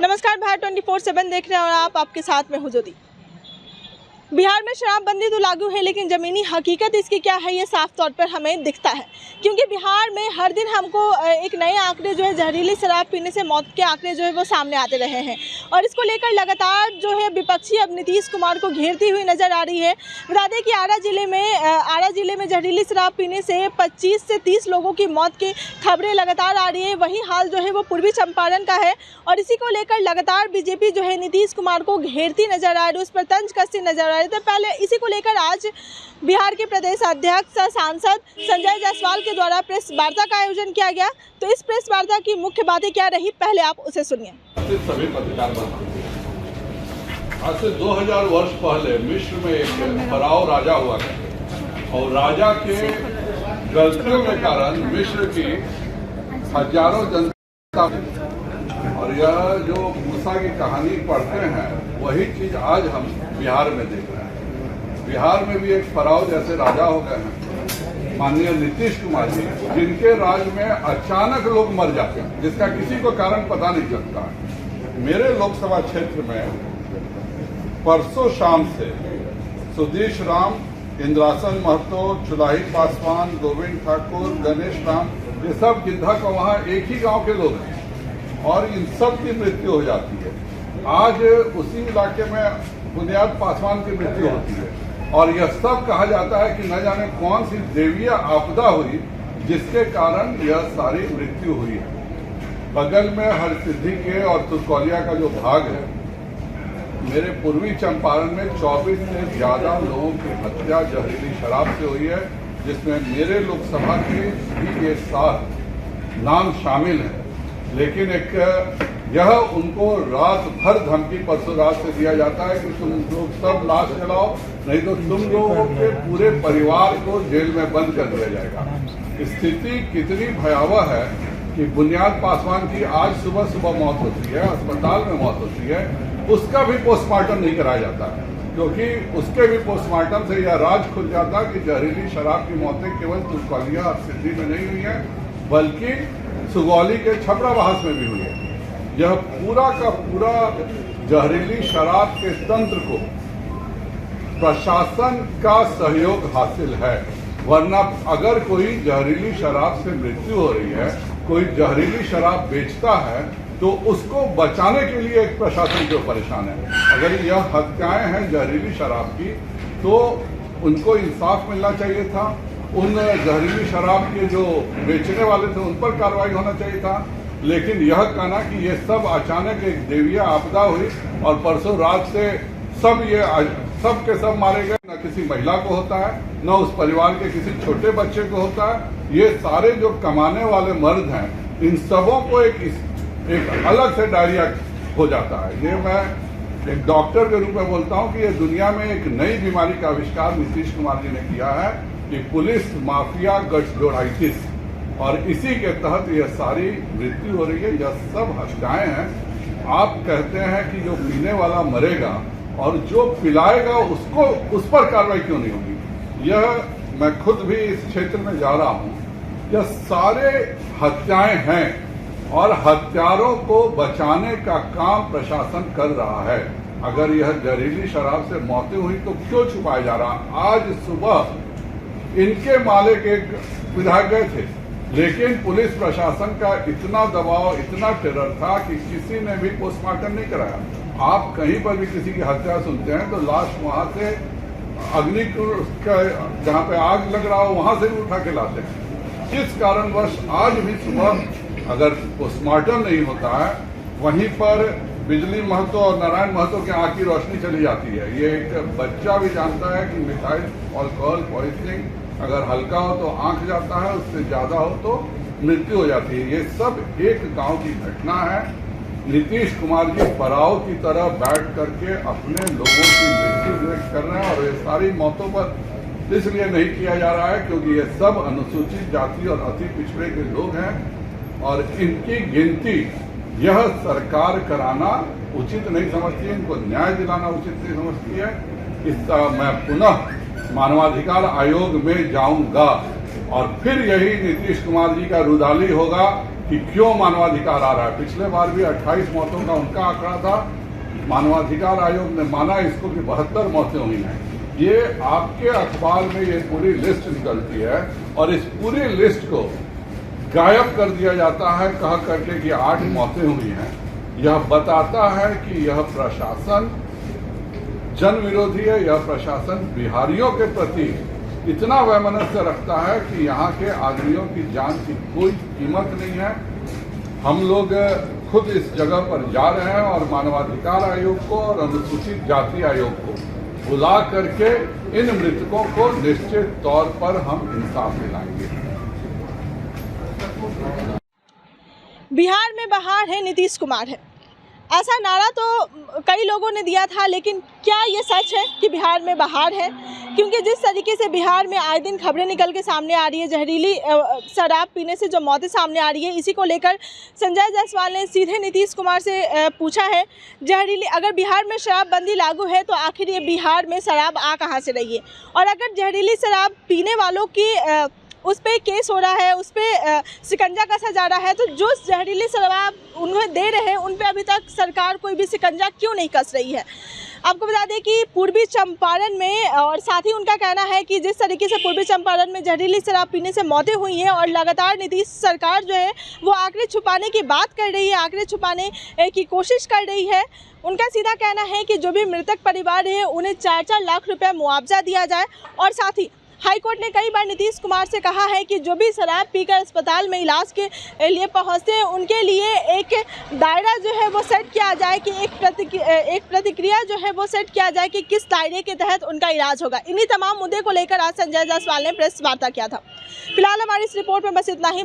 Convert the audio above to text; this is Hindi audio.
नमस्कार, भारत 24/7 देख रहे हैं और आपके साथ में हूं ज्योति। बिहार में शराबबंदी तो लागू है, लेकिन ज़मीनी हकीकत इसकी क्या है ये साफ तौर पर हमें दिखता है, क्योंकि बिहार में हर दिन हमको एक नए आंकड़े जो है जहरीली शराब पीने से मौत के आंकड़े जो है वो सामने आते रहे हैं। और इसको लेकर लगातार जो है विपक्षी अब नीतीश कुमार को घेरती हुई नज़र आ रही है। बता दें कि आरा जिले में जहरीली शराब पीने से 25 से 30 लोगों की मौत की खबरें लगातार आ रही है। वही हाल जो है वो पूर्वी चंपारण का है और इसी को लेकर लगातार बीजेपी जो है नीतीश कुमार को घेरती नजर आ रही है, उस पर तंज कसती नजर आ रही है। तो पहले इसी को लेकर आज बिहार के प्रदेश अध्यक्ष सांसद संजय जायसवाल के द्वारा प्रेस वार्ता का आयोजन किया गया। तो इस प्रेस वार्ता की मुख्य बातें क्या रही, पहले आप उसे सुनिए। सभी पत्रकार आज से 2000 वर्ष पहले मिस्र में एक फराओ राजा हुआ करते और राजा के गलतियों के कारण मिस्र की हजारों जनता और यह जो मूसा की कहानी पढ़ते हैं वही चीज आज हम बिहार में देख रहे हैं। बिहार में भी एक फराओ जैसे राजा हो गए हैं माननीय नीतीश कुमार जी, जिनके राज में अचानक लोग मर जाते हैं जिसका किसी को कारण पता नहीं चलता है। मेरे लोकसभा क्षेत्र में परसों शाम से सुधीश राम, इंद्रासन महतो, चुलाही पासवान, गोविंद ठाकुर, गणेश राम, ये सब गिद्धा को वहाँ एक ही गांव के लोग हैं और इन सब की मृत्यु हो जाती है। आज उसी इलाके में बुनियाद पासवान की मृत्यु होती है और यह सब कहा जाता है कि न जाने कौन सी देवीय आपदा हुई जिसके कारण यह सारी मृत्यु हुई है। बगल में हरसिद्धि के और तुर्कौलिया का जो भाग है, मेरे पूर्वी चंपारण में 24 से ज्यादा लोगों की हत्या जहरीली शराब से हुई है, जिसमें मेरे लोकसभा के भी ये 7 नाम शामिल हैं। लेकिन यह उनको रात भर धमकी परसों रात से दिया जाता है कि तुम लोग सब लाश जलाओ, नहीं तो तुम लोगों के पूरे परिवार को जेल में बंद कर दिया जाएगा। स्थिति कितनी भयावह है कि बुनियाद पासवान की आज सुबह मौत होती है, अस्पताल में मौत होती है, उसका भी पोस्टमार्टम नहीं कराया जाता क्योंकि उसके भी पोस्टमार्टम से यह राज खुल जाता कि जहरीली शराब की मौतें केवल तुर्कौलिया और सिद्धि में नहीं हुई है बल्कि सुगौली के छपरा बहास में भी हुई है। यह पूरा का पूरा जहरीली शराब के तंत्र को प्रशासन का सहयोग हासिल है, वरना अगर कोई जहरीली शराब से मृत्यु हो रही है, कोई जहरीली शराब बेचता है तो उसको बचाने के लिए एक प्रशासन जो परेशान है। अगर यह हत्याएं हैं जहरीली शराब की तो उनको इंसाफ मिलना चाहिए था, उन जहरीली शराब के जो बेचने वाले थे उन पर कार्रवाई होना चाहिए था। लेकिन यह कहना कि ये सब अचानक एक देवीय आपदा हुई और परसों रात से सब के सब मारे गए, न किसी महिला को होता है न उस परिवार के किसी छोटे बच्चे को होता है। ये सारे जो कमाने वाले मर्द हैं, इन सबों को एक अलग से डायरिया हो जाता है। ये मैं एक डॉक्टर के रूप में बोलता हूँ कि ये दुनिया में एक नई बीमारी का आविष्कार नीतीश कुमार जी ने किया है कि पुलिस माफिया गठजोड़ाइटिस, और इसी के तहत यह सारी मृत्यु हो रही है। यह सब हत्याएं हैं। आप कहते हैं कि जो पीने वाला मरेगा और जो पिलाएगा उसको उस पर कार्रवाई क्यों नहीं होगी? यह मैं खुद भी इस क्षेत्र में जा रहा हूं। यह सारे हत्याएं हैं और हत्यारों को बचाने का काम प्रशासन कर रहा है। अगर यह जहरीली शराब से मौतें हुई तो क्यों छुपाया जा रहा? आज सुबह इनके माले के विधायक गए थे, लेकिन पुलिस प्रशासन का इतना दबाव, इतना टेरर था कि किसी ने भी पोस्टमार्टम नहीं कराया। आप कहीं पर भी किसी की हत्या सुनते हैं तो लाश वहां से अग्नि जहां पे आग लग रहा हो वहां से भी उठा के लाते हैं। किस कारणवश आज भी सुबह अगर पोस्टमार्टम नहीं होता है, वहीं पर बिजली महतो और नारायण महतो की आंख की रोशनी चली जाती है। ये एक बच्चा भी जानता है कि मिथाइल अल्कोहल पॉइजनिंग अगर हल्का हो तो आंख जाता है, उससे ज्यादा हो तो मृत्यु हो जाती है। ये सब एक गांव की घटना है। नीतीश कुमार जी फराओ की तरह बैठ करके अपने लोगों की मृत्यु कर रहे हैं और ये सारी मौतों पर इसलिए नहीं किया जा रहा है क्योंकि ये सब अनुसूचित जाति और अति पिछड़े के लोग हैं और इनकी गिनती यह सरकार कराना उचित नहीं समझती है, इनको न्याय दिलाना उचित नहीं समझती है। इसका मैं पुनः मानवाधिकार आयोग में जाऊंगा और फिर यही नीतीश कुमार जी का रुदाली होगा कि क्यों मानवाधिकार आ रहा है। पिछले बार भी 28 मौतों का उनका आंकड़ा था, मानवाधिकार आयोग ने माना इसको कि 72 मौतें हुई हैं। ये आपके अखबार में ये पूरी लिस्ट निकलती है और इस पूरी लिस्ट को गायब कर दिया जाता है कह करके कि 8 मौतें हुई हैं। यह बताता है कि यह प्रशासन जन विरोधी है, यह प्रशासन बिहारियों के प्रति इतना वैमनस्य रखता है कि यहाँ के आदमियों की जान की कोई कीमत नहीं है। हम लोग खुद इस जगह पर जा रहे हैं और मानवाधिकार आयोग को और अनुसूचित जाति आयोग को बुला करके इन मृतकों को निश्चित तौर पर हम इंसाफ दिलाएंगे। बिहार में बहार है, नीतीश कुमार है, ऐसा नारा तो कई लोगों ने दिया था, लेकिन क्या ये सच है कि बिहार में बहार है? क्योंकि जिस तरीके से बिहार में आए दिन खबरें निकल के सामने आ रही है, जहरीली शराब पीने से जो मौतें सामने आ रही है, इसी को लेकर संजय जायसवाल ने सीधे नीतीश कुमार से पूछा है, जहरीली अगर बिहार में शराबबंदी लागू है तो आखिर ये बिहार में शराब आ कहाँ से रही है? और अगर जहरीली शराब पीने वालों की उस पर केस हो रहा है, उस पर शिकंजा कसा जा रहा है, तो जो जहरीली शराब उन्हें दे रहे हैं उन पर अभी तक सरकार कोई भी शिकंजा क्यों नहीं कस रही है? आपको बता दें कि पूर्वी चंपारण में, और साथ ही उनका कहना है कि जिस तरीके से पूर्वी चंपारण में जहरीली शराब पीने से मौतें हुई हैं और लगातार नीतीश सरकार जो है वो आंकड़े छुपाने की बात कर रही है, आंकड़े छुपाने की कोशिश कर रही है। उनका सीधा कहना है कि जो भी मृतक परिवार है उन्हें 4-4 लाख रुपये मुआवजा दिया जाए। और साथ ही हाईकोर्ट ने कई बार नीतीश कुमार से कहा है कि जो भी शराब पीकर अस्पताल में इलाज के लिए पहुंचते हैं उनके लिए एक दायरा जो है वो सेट किया जाए, कि एक प्रतिक्रिया जो है वो सेट किया जाए कि किस दायरे के तहत उनका इलाज होगा। इन्हीं तमाम मुद्दे को लेकर आज संजय जायसवाल ने प्रेस वार्ता किया था। फिलहाल हमारी इस रिपोर्ट में बस इतना ही।